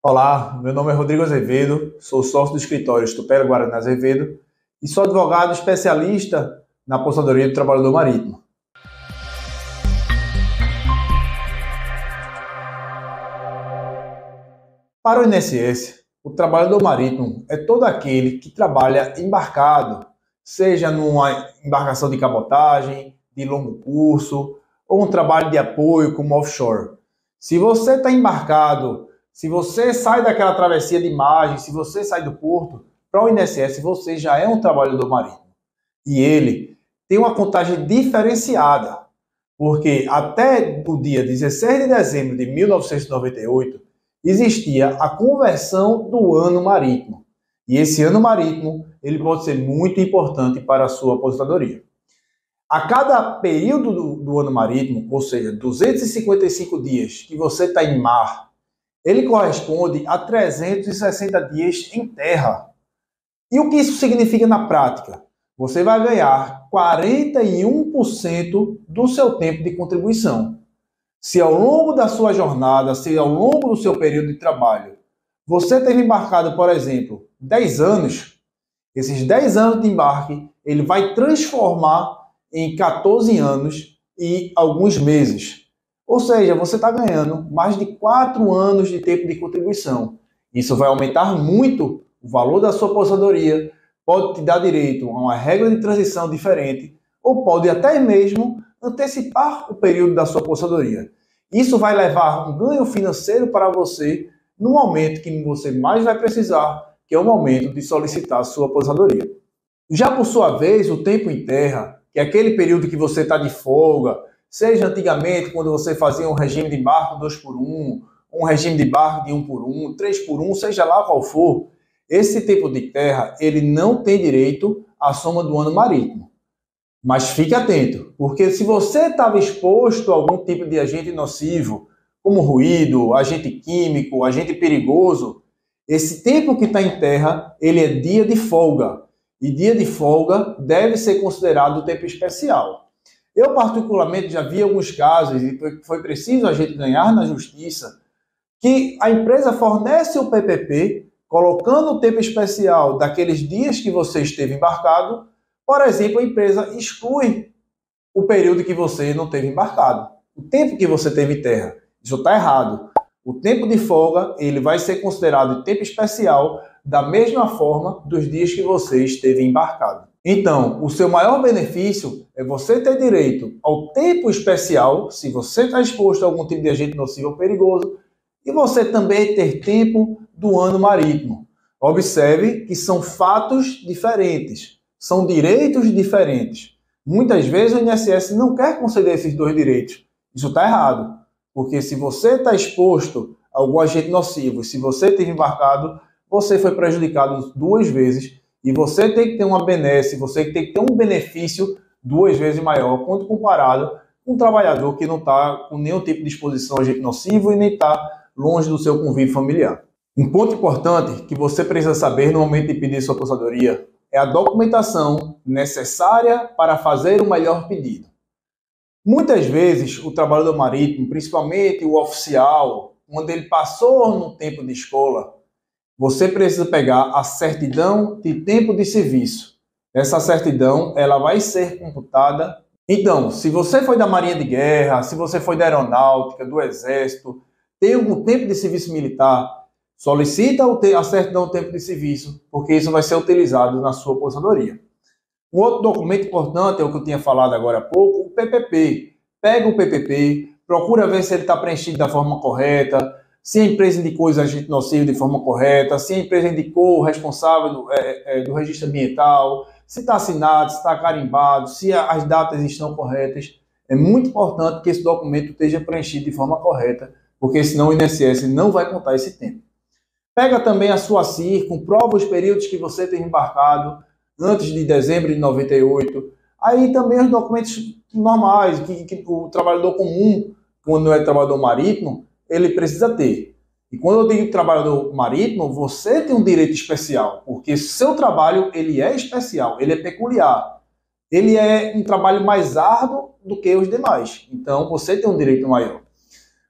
Olá, meu nome é Rodrigo Azevedo, sou sócio do escritório Estupela Guarani Azevedo e sou advogado especialista na aposentadoria do trabalhador marítimo. Para o INSS, o trabalhador marítimo é todo aquele que trabalha embarcado, seja numa embarcação de cabotagem, de longo curso ou um trabalho de apoio como offshore. Se você está embarcado, se você sai daquela travessia de margem, se você sai do porto, para o INSS você já é um trabalhador marítimo. E ele tem uma contagem diferenciada, porque até o dia 16 de dezembro de 1998 existia a conversão do ano marítimo. E esse ano marítimo ele pode ser muito importante para a sua aposentadoria. A cada período do ano marítimo, ou seja, 255 dias que você está em mar, ele corresponde a 360 dias em terra. E o que isso significa na prática? Você vai ganhar 41% do seu tempo de contribuição. Se ao longo da sua jornada, se ao longo do seu período de trabalho, você teve embarcado, por exemplo, 10 anos, esses 10 anos de embarque, ele vai transformar em 14 anos e alguns meses. Ou seja, você está ganhando mais de 4 anos de tempo de contribuição. Isso vai aumentar muito o valor da sua aposentadoria, pode te dar direito a uma regra de transição diferente, ou pode até mesmo antecipar o período da sua aposentadoria. Isso vai levar um ganho financeiro para você no momento que você mais vai precisar, que é o momento de solicitar a sua aposentadoria. Já por sua vez, o tempo em terra, que é aquele período que você está de folga, seja antigamente quando você fazia um regime de barco 2x1, um regime de barco de 1x1, 3x1, seja lá qual for, esse tempo de terra ele não tem direito à soma do ano marítimo. Mas fique atento, porque se você estava exposto a algum tipo de agente nocivo, como ruído, agente químico, agente perigoso, esse tempo que está em terra, ele é dia de folga. E dia de folga deve ser considerado tempo especial. Eu, particularmente, já vi alguns casos, e foi preciso a gente ganhar na justiça, que a empresa fornece o PPP, colocando o tempo especial daqueles dias que você esteve embarcado. Por exemplo, a empresa exclui o período que você não teve embarcado, o tempo que você teve em terra. Isso está errado. O tempo de folga ele vai ser considerado tempo especial da mesma forma dos dias que você esteve embarcado. Então, o seu maior benefício é você ter direito ao tempo especial, se você está exposto a algum tipo de agente nocivo ou perigoso, e você também ter tempo do ano marítimo. Observe que são fatos diferentes, são direitos diferentes. Muitas vezes o INSS não quer conceder esses dois direitos. Isso está errado, porque se você está exposto a algum agente nocivo, se você teve embarcado, você foi prejudicado duas vezes e você tem que ter uma benesse, você tem que ter um benefício duas vezes maior quando comparado com um trabalhador que não está com nenhum tipo de exposição a agente nocivo e nem está longe do seu convívio familiar. Um ponto importante que você precisa saber no momento de pedir sua aposentadoria é a documentação necessária para fazer o melhor pedido. Muitas vezes o trabalhador marítimo, principalmente o oficial, quando ele passou no tempo de escola, você precisa pegar a certidão de tempo de serviço. Essa certidão ela vai ser computada. Então, se você foi da Marinha de Guerra, se você foi da Aeronáutica, do Exército, tem algum tempo de serviço militar, solicita a certidão de tempo de serviço, porque isso vai ser utilizado na sua aposentadoria. Um outro documento importante é o que eu tinha falado agora há pouco, o PPP. Pega o PPP, procura ver se ele está preenchido da forma correta, se a empresa indicou os agentes nocivos de forma correta, se a empresa indicou o responsável do registro ambiental, se está assinado, se está carimbado, se as datas estão corretas. É muito importante que esse documento esteja preenchido de forma correta, porque senão o INSS não vai contar esse tempo. Pega também a sua CIR, comprova os períodos que você tem embarcado antes de dezembro de 98. Aí também os documentos normais, que o trabalhador comum, quando não é trabalhador marítimo, ele precisa ter. E quando eu digo trabalhador marítimo, você tem um direito especial, porque seu trabalho ele é especial, ele é peculiar. Ele é um trabalho mais árduo do que os demais. Então, você tem um direito maior.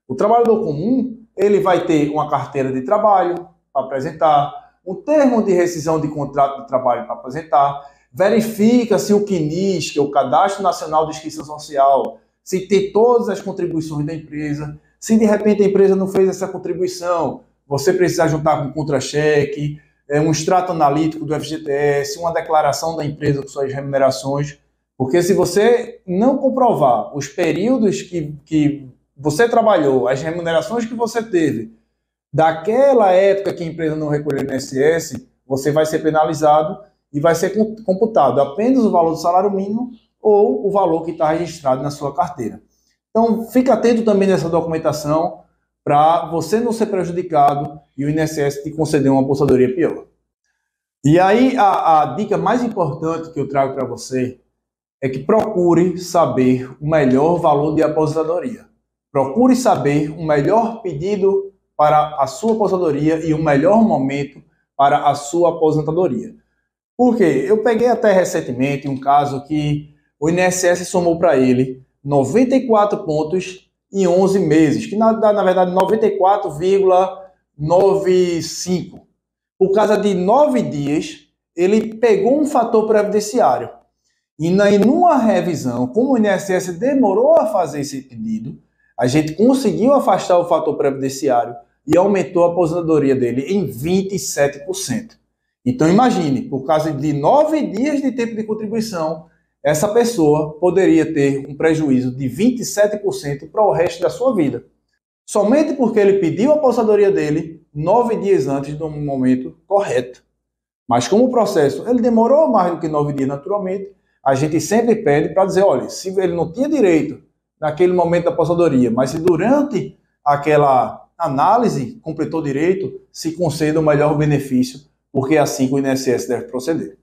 O trabalhador comum, ele vai ter uma carteira de trabalho para apresentar, um termo de rescisão de contrato de trabalho para apresentar, verifica se o CNIS, que é o Cadastro Nacional de Inscrição Social, se tem todas as contribuições da empresa. Se de repente a empresa não fez essa contribuição, você precisa juntar com contra-cheque, um extrato analítico do FGTS, uma declaração da empresa com suas remunerações, porque se você não comprovar os períodos que você trabalhou, as remunerações que você teve, daquela época que a empresa não recolheu o INSS, você vai ser penalizado e vai ser computado apenas o valor do salário mínimo ou o valor que está registrado na sua carteira. Então, fique atento também nessa documentação para você não ser prejudicado e o INSS te conceder uma aposentadoria pior. E aí, a dica mais importante que eu trago para você é que procure saber o melhor valor de aposentadoria. Procure saber o melhor pedido para a sua aposentadoria e o melhor momento para a sua aposentadoria. Por quê? Eu peguei até recentemente um caso que o INSS somou para ele 94 pontos em 11 meses, que na verdade 94,95. Por causa de 9 dias, ele pegou um fator previdenciário. E numa revisão, como o INSS demorou a fazer esse pedido, a gente conseguiu afastar o fator previdenciário e aumentou a aposentadoria dele em 27%. Então imagine, por causa de 9 dias de tempo de contribuição, essa pessoa poderia ter um prejuízo de 27% para o resto da sua vida. Somente porque ele pediu a aposentadoria dele 9 dias antes do momento correto. Mas como o processo ele demorou mais do que 9 dias naturalmente, a gente sempre pede para dizer, olha, se ele não tinha direito naquele momento da aposentadoria, mas se durante aquela análise completou direito, se conceda o melhor benefício, porque é assim que o INSS deve proceder.